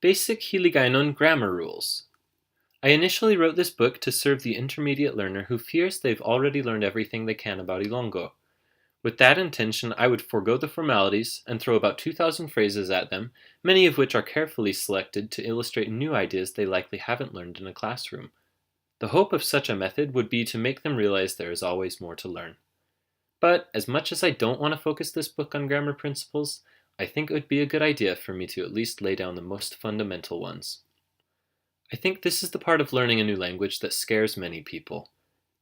Basic Hiligaynon grammar rules. I initially wrote this book to serve the intermediate learner who fears they've already learned everything they can about Ilonggo. With that intention, I would forego the formalities and throw about 2,000 phrases at them, many of which are carefully selected to illustrate new ideas they likely haven't learned in a classroom. The hope of such a method would be to make them realize there is always more to learn. But as much as I don't want to focus this book on grammar principles, I think it would be a good idea for me to at least lay down the most fundamental ones. I think this is the part of learning a new language that scares many people.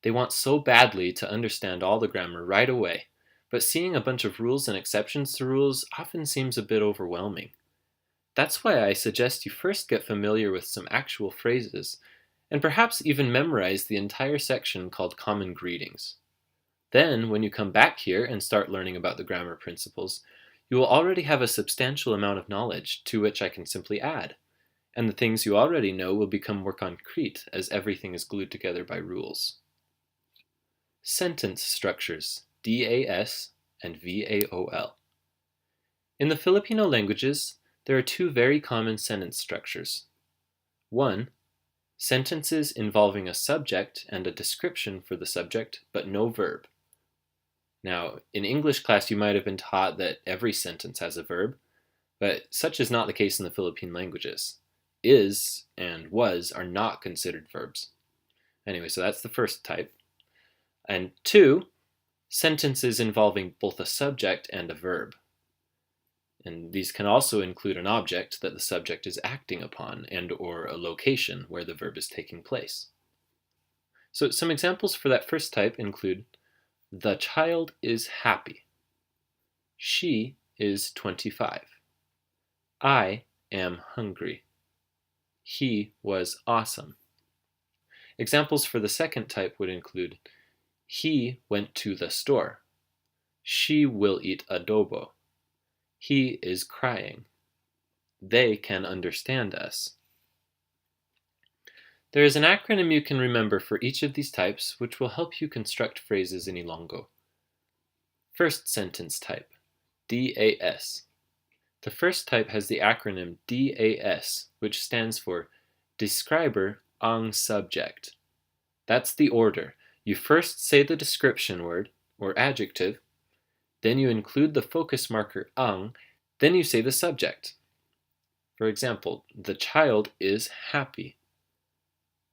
They want so badly to understand all the grammar right away, but seeing a bunch of rules and exceptions to rules often seems a bit overwhelming. That's why I suggest you first get familiar with some actual phrases, and perhaps even memorize the entire section called Common Greetings. Then, when you come back here and start learning about the grammar principles, you will already have a substantial amount of knowledge to which I can simply add, and the things you already know will become more concrete as everything is glued together by rules. Sentence structures, DAS and VAOL. In the Filipino languages, there are two very common sentence structures. 1. Sentences involving a subject and a description for the subject, but no verb. Now, in English class you might have been taught that every sentence has a verb, but such is not the case in the Philippine languages. Is and was are not considered verbs. Anyway, so that's the first type. And 2, sentences involving both a subject and a verb. And these can also include an object that the subject is acting upon and or a location where the verb is taking place. So some examples for that first type include: the child is happy. She is 25. I am hungry. He was awesome. Examples for the second type would include: he went to the store. She will eat adobo. He is crying. They can understand us. There is an acronym you can remember for each of these types, which will help you construct phrases in Ilonggo. First sentence type, DAS. The first type has the acronym DAS, which stands for Describer ang Subject. That's the order. You first say the description word, or adjective, then you include the focus marker ang, then you say the subject. For example, the child is happy.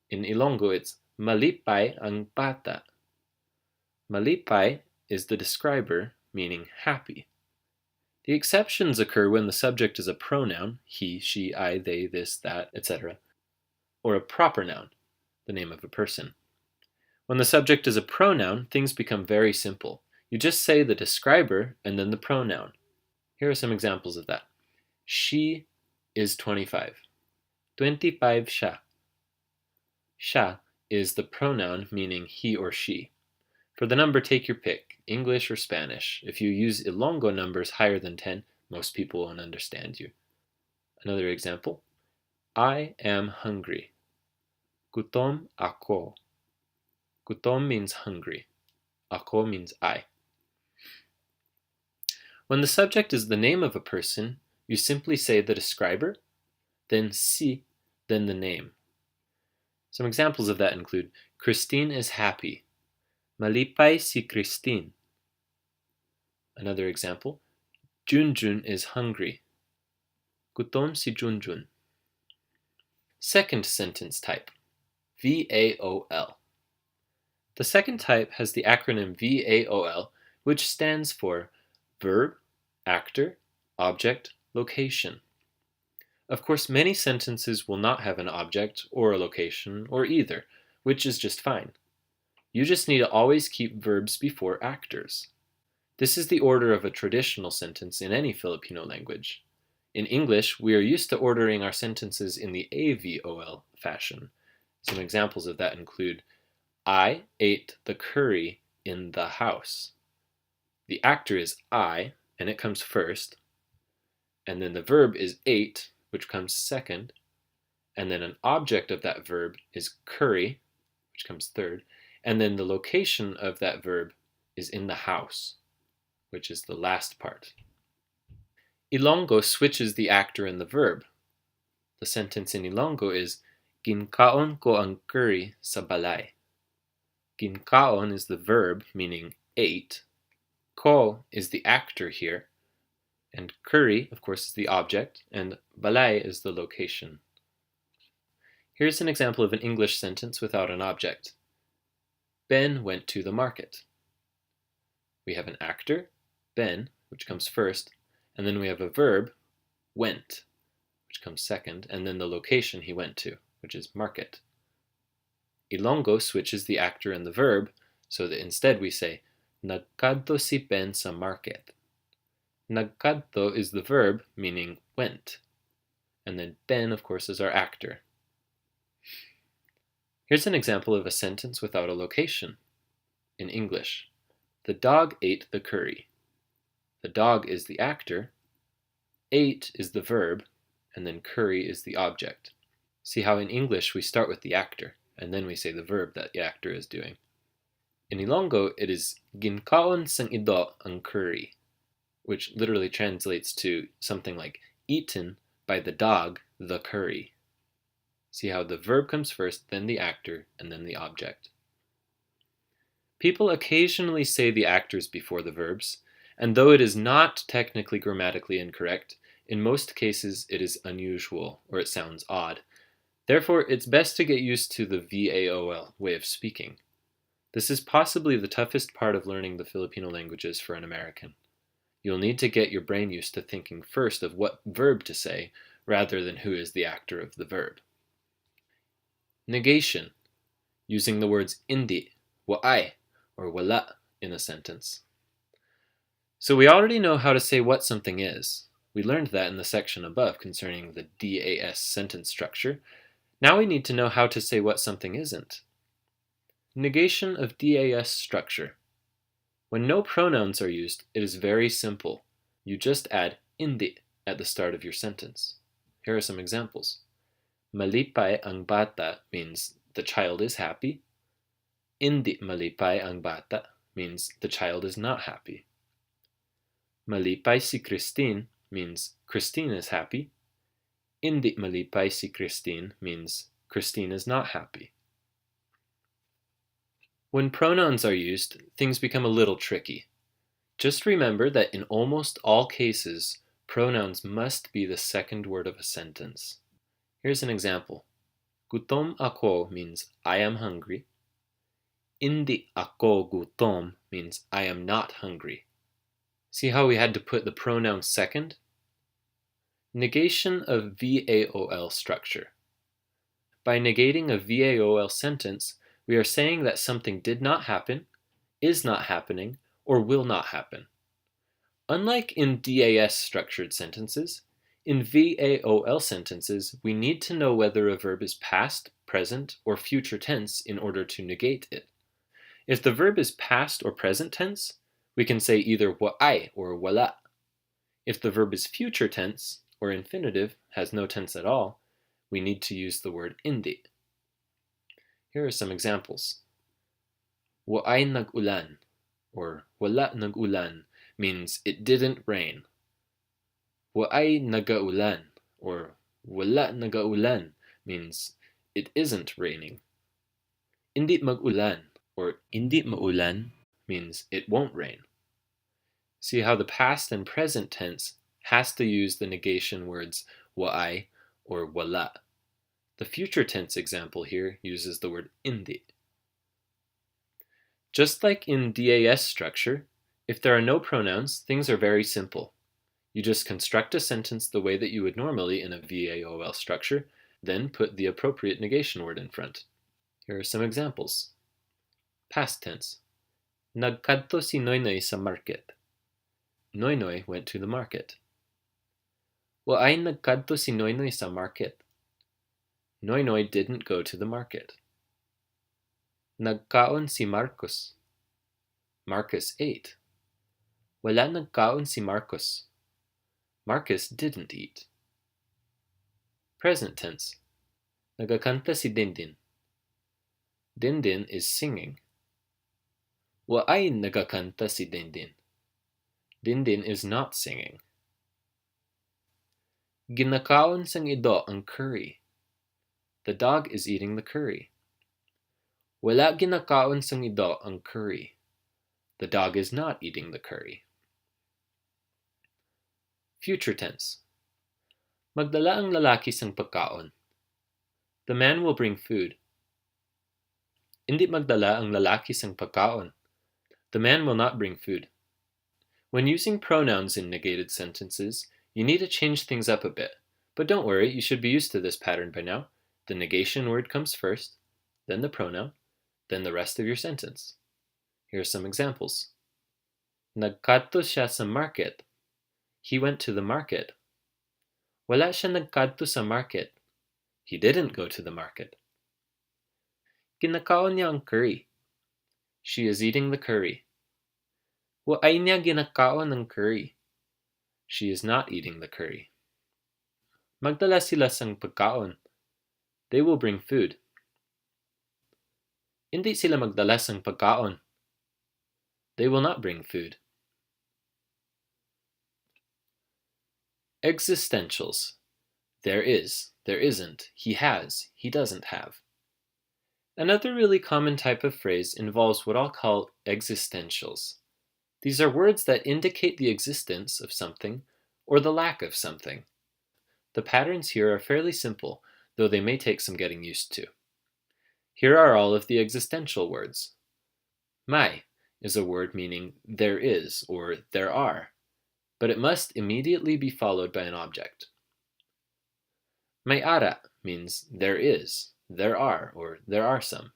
In Ilonggo, it's malipay ang bata. Malipay is the describer, meaning happy. The exceptions occur when the subject is a pronoun, he, she, I, they, this, that, etc., or a proper noun, the name of a person. When the subject is a pronoun, things become very simple. You just say the describer and then the pronoun. Here are some examples of that. She is 25. 25 siya. Siya is the pronoun meaning he or she. For the number, take your pick, English or Spanish. If you use Ilonggo numbers higher than 10, most people won't understand you. Another example. I am hungry. Gutom ako. Gutom means hungry. Ako means I. When the subject is the name of a person, you simply say the describer, then si, then the name. Some examples of that include: Christine is happy. Malipay si Christine. Another example: Junjun is hungry. Gutom si Junjun. Second sentence type, VAOL. The second type has the acronym VAOL, which stands for Verb, Actor, Object, Location. Of course, many sentences will not have an object or a location or either, which is just fine. You just need to always keep verbs before actors. This is the order of a traditional sentence in any Filipino language. In English, we are used to ordering our sentences in the AVOL fashion. Some examples of that include: I ate the curry in the house. The actor is I, and it comes first, and then the verb is ate, which comes second, and then an object of that verb is curry, which comes third, and then the location of that verb is in the house, which is the last part. Ilonggo switches the actor and the verb. The sentence in Ilonggo is Ginkaon ko ang curry sa balay. Ginkaon is the verb meaning ate. Ko is the actor here. And curry, of course, is the object. And balay is the location. Here's an example of an English sentence without an object. Ben went to the market. We have an actor, Ben, which comes first, and then we have a verb, went, which comes second, and then the location he went to, which is market. Ilonggo switches the actor and the verb, so that instead we say, Nagkadto si Ben sa market. Nagkadto is the verb, meaning went. And then Ben, of course, is our actor. Here's an example of a sentence without a location. In English, the dog ate the curry. The dog is the actor, ate is the verb, and then curry is the object. See how in English we start with the actor, and then we say the verb that the actor is doing. In Ilonggo, it is Ginkaon sang ido ang curry, which literally translates to something like eaten by the dog the curry. See how the verb comes first, then the actor, and then the object. People occasionally say the actors before the verbs, and though it is not technically grammatically incorrect, in most cases it is unusual, or it sounds odd. Therefore, it's best to get used to the VAOL way of speaking. This is possibly the toughest part of learning the Filipino languages for an American. You'll need to get your brain used to thinking first of what verb to say, rather than who is the actor of the verb. Negation, using the words hindi, waay, or wala in a sentence. So we already know how to say what something is. We learned that in the section above concerning the DAS sentence structure. Now we need to know how to say what something isn't. Negation of DAS structure. When no pronouns are used, it is very simple. You just add hindi at the start of your sentence. Here are some examples. Malipay ang bata means the child is happy. Hindi malipay ang bata means the child is not happy. Malipay si Christine means Christine is happy. Hindi malipay si Christine means Christine is not happy. When pronouns are used, things become a little tricky. Just remember that in almost all cases, pronouns must be the second word of a sentence. Here's an example. Gutom ako means I am hungry. Hindi ako gutom means I am not hungry. See how we had to put the pronoun second? Negation of VAOL structure. By negating a VAOL sentence, we are saying that something did not happen, is not happening, or will not happen. Unlike in DAS structured sentences, in VAOL sentences, we need to know whether a verb is past, present, or future tense in order to negate it. If the verb is past or present tense, we can say either waay or wala. If the verb is future tense, or infinitive, has no tense at all, we need to use the word hindi. Here are some examples. Waay nag-ulan, or wala nag-ulan, means it didn't rain. Waay nagaulan, or wala nagaulan, means it isn't raining. Hindi mag-ulan, or hindi maulan, means it won't rain. See how the past and present tense has to use the negation words waay or wala. The future tense example here uses the word hindi. Just like in DAS structure, if there are no pronouns, things are very simple. You just construct a sentence the way that you would normally in a VAOL structure, then put the appropriate negation word in front. Here are some examples. Past tense. Nagkadto si Noynoy sa market. Noynoy went to the market. Waay nagkadto si Noynoy sa market. Noynoy didn't go to the market. Nagkaon si Marcos. Marcus ate. Wala nagkaon si Marcos. Marcus didn't eat. Present tense. Nagakanta si Dindin. Dindin is singing. Waay nagakanta si Dindin. Dindin is not singing. Ginakaon sang ido ang curry. The dog is eating the curry. Wala ginakaon sang ido ang curry. The dog is not eating the curry. Future tense. Magdala ang lalaki sang pagkaon. The man will bring food. Hindi magdala ang lalaki sang pagkaon. The man will not bring food. When using pronouns in negated sentences, you need to change things up a bit. But don't worry, you should be used to this pattern by now. The negation word comes first, then the pronoun, then the rest of your sentence. Here are some examples. Nagkadto siya sa market. He went to the market. Wala siya nagkadto sa market. He didn't go to the market. Kinakaon niya ang curry. She is eating the curry. Waay niya ginakaon ng curry. She is not eating the curry. Magdala sila sang pagkaon. They will bring food. Hindi sila magdala sang pagkaon. They will not bring food. Existentials. There is, there isn't, he has, he doesn't have. Another really common type of phrase involves what I'll call existentials. These are words that indicate the existence of something or the lack of something. The patterns here are fairly simple, though they may take some getting used to. Here are all of the existential words. May is a word meaning there is or there are, but it must immediately be followed by an object. May ara means there is, there are, or there are some.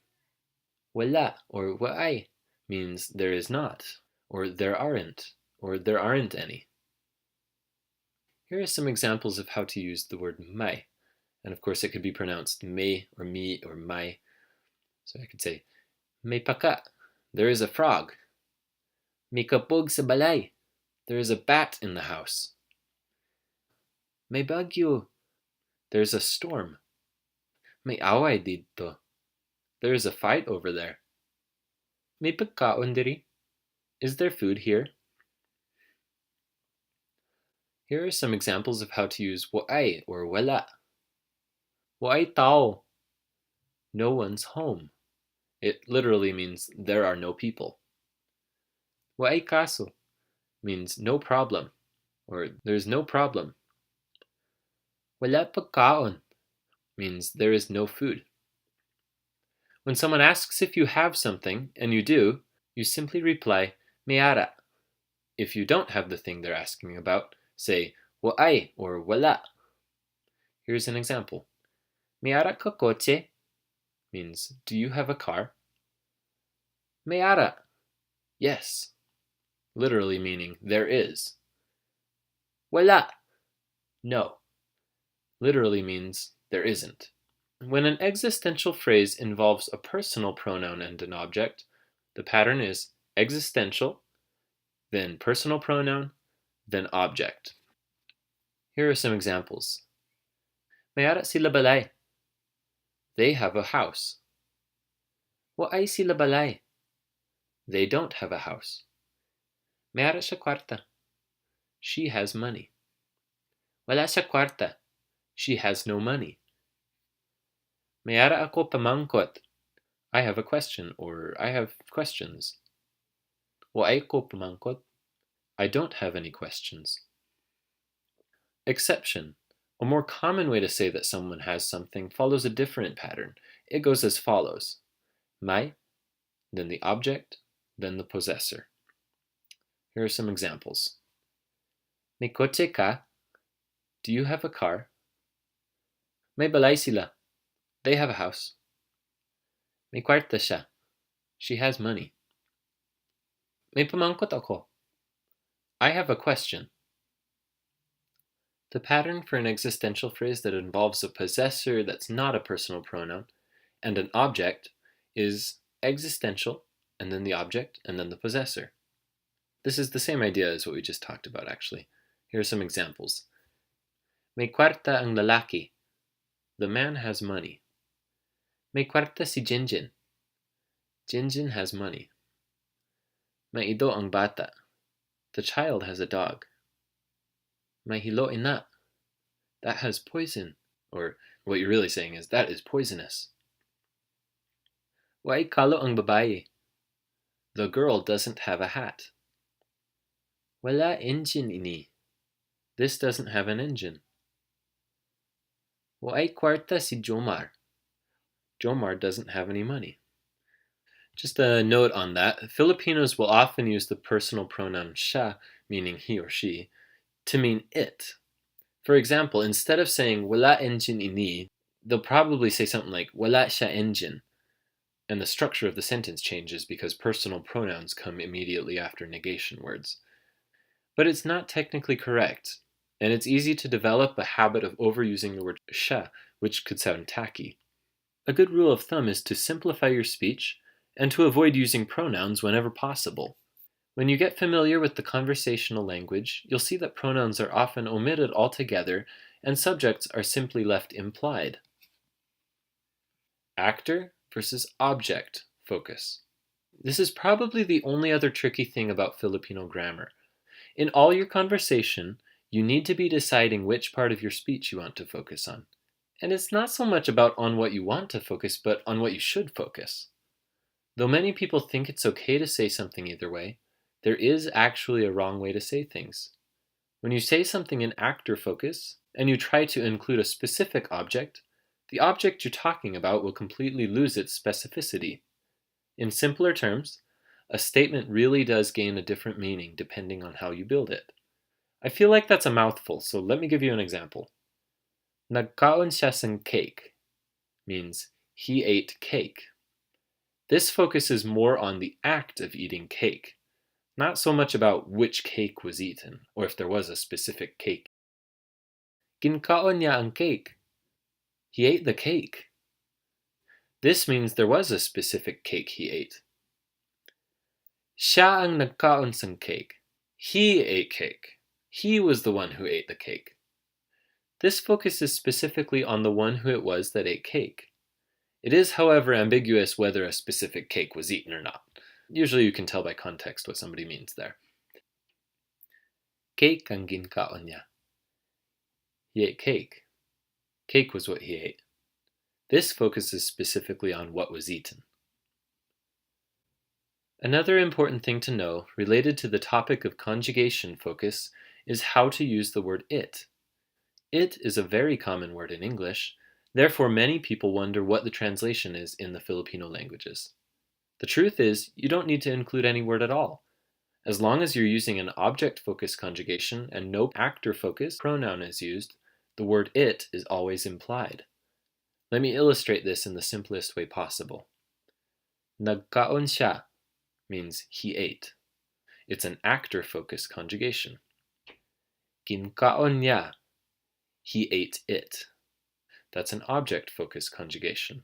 Wala or waay means there is not, or there aren't any. Here are some examples of how to use the word may. And of course it could be pronounced may or me or may. So I could say, may paka, there is a frog. May kapog sa balay, there is a bat in the house. May bagyo, there is a storm. May away dito, there is a fight over there. May pagkaon diri, is there food here? Here are some examples of how to use waay or wala. Waay tao, no one's home. It literally means there are no people. Waay kaso means no problem, or there's no problem. Wala pagkaon means there is no food. When someone asks if you have something, and you do, you simply reply, mayara. If you don't have the thing they're asking about, say, waay or wala. Here's an example. Mayara ka kotse means, do you have a car? Mayara, yes, literally meaning there is. Wala, no, literally means there isn't. When an existential phrase involves a personal pronoun and an object, the pattern is existential, then personal pronoun, then object. Here are some examples. Mayara sila balay. They have a house. Waay sila balay. They don't have a house. Mayara siya kwarta. She has money. Wala siya kwarta. She has no money. Mayara ako pamangkot. I have a question, or I have questions. Waay ko pamangkot. I don't have any questions. Exception. A more common way to say that someone has something follows a different pattern. It goes as follows. May, then the object, then the possessor. Here are some examples. May kotse ka? Do you have a car? May balay sila. They have a house. May kwarta siya. She has money. May pamangkot ako. I have a question. The pattern for an existential phrase that involves a possessor that's not a personal pronoun and an object is existential, and then the object, and then the possessor. This is the same idea as what we just talked about, actually. Here are some examples. May kwarta ang lalaki. The man has money. May kwarta si Jinjin. Jinjin has money. May ido ang bata. The child has a dog. May hilo ina. That has poison. Or what you're really saying is, that is poisonous. Why kalo ang babae? The girl doesn't have a hat. Wala engine ini. This doesn't have an engine. Why kwarta si Jomar? Jomar doesn't have any money. Just a note on that, Filipinos will often use the personal pronoun siya, meaning he or she, to mean it. For example, instead of saying wala engine ini, they'll probably say something like wala siya engine, and the structure of the sentence changes because personal pronouns come immediately after negation words. But it's not technically correct, and it's easy to develop a habit of overusing the word siya, which could sound tacky. A good rule of thumb is to simplify your speech and to avoid using pronouns whenever possible. When you get familiar with the conversational language, you'll see that pronouns are often omitted altogether and subjects are simply left implied. Actor versus object focus. This is probably the only other tricky thing about Filipino grammar. In all your conversation, you need to be deciding which part of your speech you want to focus on. And it's not so much about on what you want to focus, but on what you should focus. Though many people think it's okay to say something either way, there is actually a wrong way to say things. When you say something in actor focus, and you try to include a specific object, the object you're talking about will completely lose its specificity. In simpler terms, a statement really does gain a different meaning depending on how you build it. I feel like that's a mouthful, so let me give you an example. Nagkaon siya ng cake means he ate cake. This focuses more on the act of eating cake, not so much about which cake was eaten, or if there was a specific cake. Ginkaon niya ang cake. He ate the cake. This means there was a specific cake he ate. Siya ang nagkaon sang cake. He ate cake. He was the one who ate the cake. This focuses specifically on the one who it was that ate cake. It is, however, ambiguous whether a specific cake was eaten or not. Usually you can tell by context what somebody means there. Cake ang ginkaon niya. He ate cake. Cake was what he ate. This focuses specifically on what was eaten. Another important thing to know related to the topic of conjugation focus is how to use the word it. It is a very common word in English, therefore many people wonder what the translation is in the Filipino languages. The truth is, you don't need to include any word at all. As long as you're using an object-focused conjugation and no actor-focused pronoun is used, the word it is always implied. Let me illustrate this in the simplest way possible. Nagkaon siya means he ate. It's an actor-focused conjugation. Ginkaon niya, he ate it. That's an object-focused conjugation.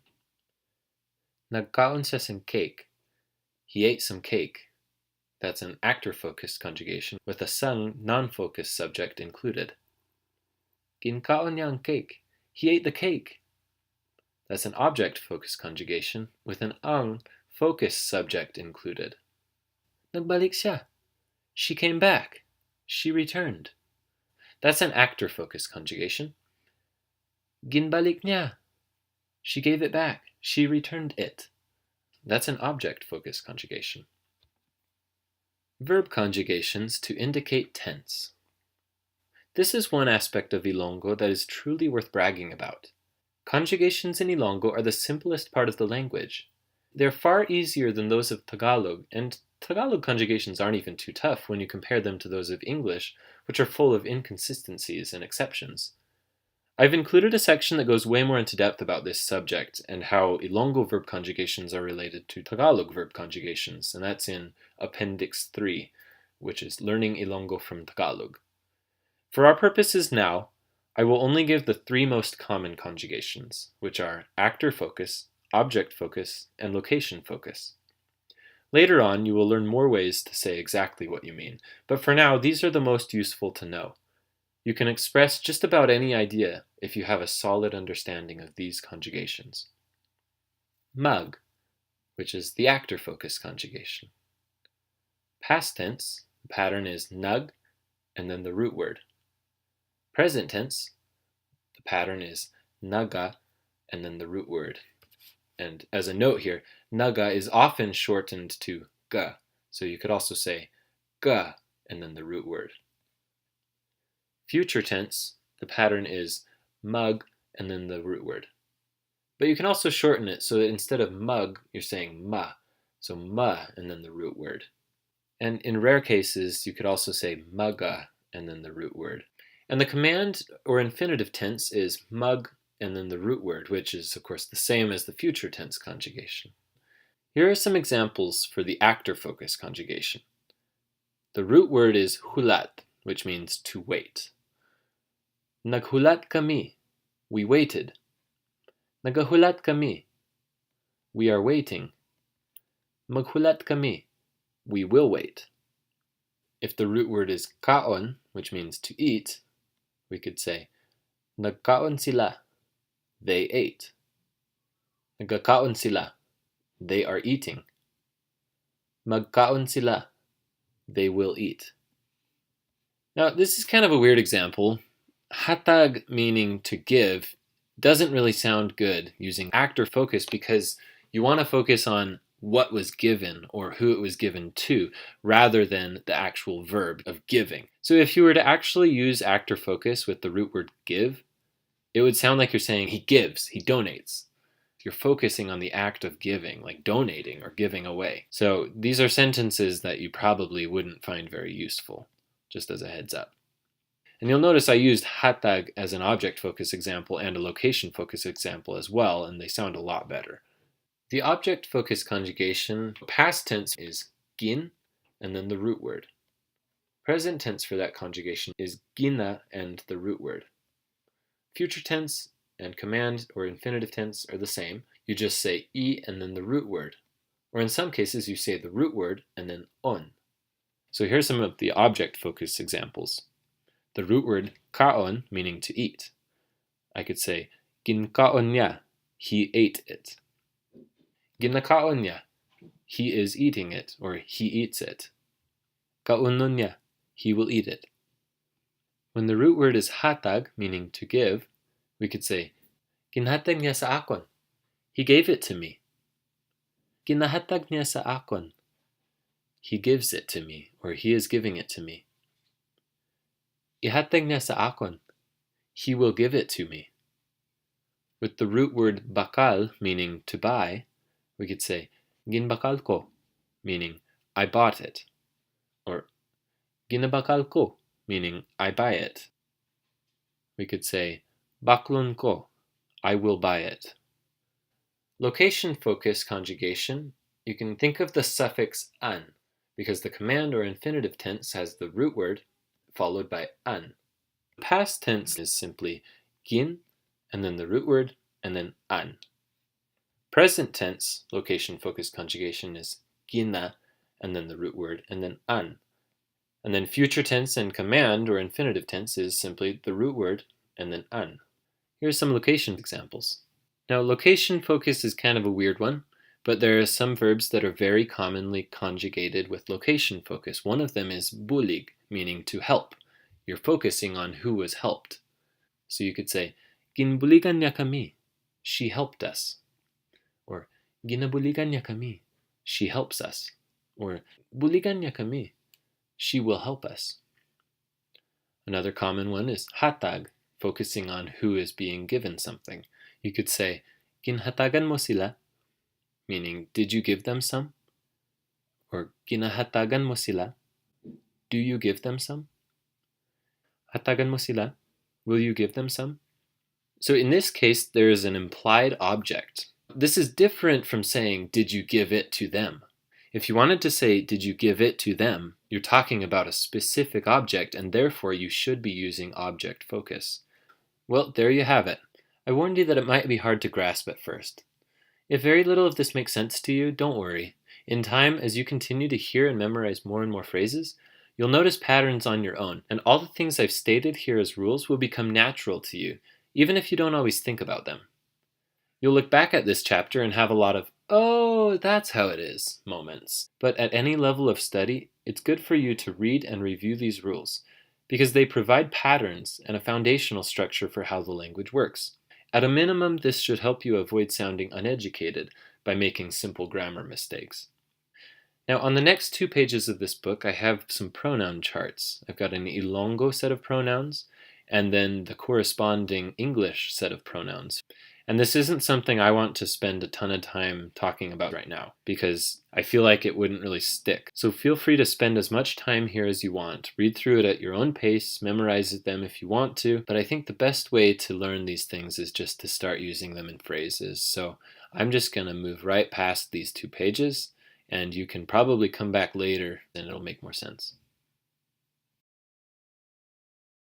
Nagkaon siya sang cake. He ate some cake. That's an actor-focused conjugation with a sang non-focused subject included. Ginkaon niya ang cake. He ate the cake. That's an object-focused conjugation with an ang focused subject included. Nagbalik siya. She came back. She returned. That's an actor-focused conjugation. Ginbalik niya. She gave it back. She returned it. That's an object-focused conjugation. Verb conjugations to indicate tense. This is one aspect of Ilonggo that is truly worth bragging about. Conjugations in Ilonggo are the simplest part of the language. They're far easier than those of Tagalog, and Tagalog conjugations aren't even too tough when you compare them to those of English, which are full of inconsistencies and exceptions. I've included a section that goes way more into depth about this subject and how Ilonggo verb conjugations are related to Tagalog verb conjugations, and that's in Appendix 3, which is Learning Ilonggo from Tagalog. For our purposes now, I will only give the three most common conjugations, which are actor focus, object focus, and location focus. Later on, you will learn more ways to say exactly what you mean, but for now, these are the most useful to know. You can express just about any idea if you have a solid understanding of these conjugations. Mag, which is the actor focus conjugation. Past tense, the pattern is nag and then the root word. Present tense, pattern is naga and then the root word. And as a note here, naga is often shortened to ga. So you could also say ga and then the root word. Future tense, the pattern is mug and then the root word. But you can also shorten it so that instead of mug, you're saying ma. So ma and then the root word. And in rare cases, you could also say maga and then the root word. And the command or infinitive tense is mug and then the root word, which is, of course, the same as the future tense conjugation. Here are some examples for the actor focus conjugation. The root word is hulat, which means to wait. Naghulat kami, we waited. Nagahulat kami, we are waiting. Maghulat kami, we will wait. If the root word is kaon, which means to eat, we could say nagkaon sila, they ate. Nagkakaon sila, they are eating. Magkaon sila, they will eat. Now, this is kind of a weird example. Hatag, meaning to give, doesn't really sound good using actor focus because you want to focus on what was given or who it was given to rather than the actual verb of giving. So if you were to actually use actor focus with the root word give, it would sound like you're saying he gives, he donates. You're focusing on the act of giving, like donating or giving away. So these are sentences that you probably wouldn't find very useful, just as a heads up. And you'll notice I used hatag as an object focus example and a location focus example as well, and they sound a lot better. The object focus conjugation, past tense is gin and then the root word. Present tense for that conjugation is gina and the root word. Future tense and command or infinitive tense are the same. You just say I and then the root word. Or in some cases you say the root word and then on. So here's some of the object focus examples. The root word kaon, meaning to eat. I could say ginkaon niya, he ate it. Ginakaon niya, he is eating it, or he eats it. Kaunon niya, he will eat it. When the root word is hatag, meaning to give, we could say ginhatag niya sa akon, he gave it to me. Ginahatag niya sa akon, he gives it to me, or he is giving it to me. Ihatag niya sa akon, he will give it to me. With the root word bakal, meaning to buy, we could say ginbakal ko, meaning I bought it, or ginabakal ko, meaning I buy it. We could say baklon ko, I will buy it. Location focus conjugation, you can think of the suffix an, because the command or infinitive tense has the root word followed by an. Past tense is simply gin, and then the root word, and then an. Present tense location-focused conjugation is gina, and then the root word, and then an. And then future tense and command or infinitive tense is simply the root word, and then an. Here are some location examples. Now, location focus is kind of a weird one, but there are some verbs that are very commonly conjugated with location focus. One of them is bulig, meaning to help. You're focusing on who was helped. So you could say, ginbuligan niya kami, she helped us. Or, ginabuligan niya kami, she helps us. Or, buligan niya kami, she will help us. Another common one is hatag, focusing on who is being given something. You could say, ginhatagan mo sila, meaning, did you give them some? Or, ginahatagan mo sila, do you give them some? Hatagan mo sila, will you give them some? So in this case, there is an implied object. This is different from saying, did you give it to them? If you wanted to say, did you give it to them, you're talking about a specific object, and therefore you should be using object focus. Well, there you have it. I warned you that it might be hard to grasp at first. If very little of this makes sense to you, don't worry. In time, as you continue to hear and memorize more and more phrases, you'll notice patterns on your own, and all the things I've stated here as rules will become natural to you, even if you don't always think about them. You'll look back at this chapter and have a lot of, oh, that's how it is, moments. But at any level of study, it's good for you to read and review these rules. because they provide patterns and a foundational structure for how the language works. At a minimum, this should help you avoid sounding uneducated by making simple grammar mistakes. Now, on the next 2 pages of this book, I have some pronoun charts. I've got an Ilonggo set of pronouns, and then the corresponding English set of pronouns. And this isn't something I want to spend a ton of time talking about right now, because I feel like it wouldn't really stick. So feel free to spend as much time here as you want. Read through it at your own pace, memorize them if you want to, but I think the best way to learn these things is just to start using them in phrases. So I'm just going to move right past these 2 pages, and you can probably come back later and it'll make more sense.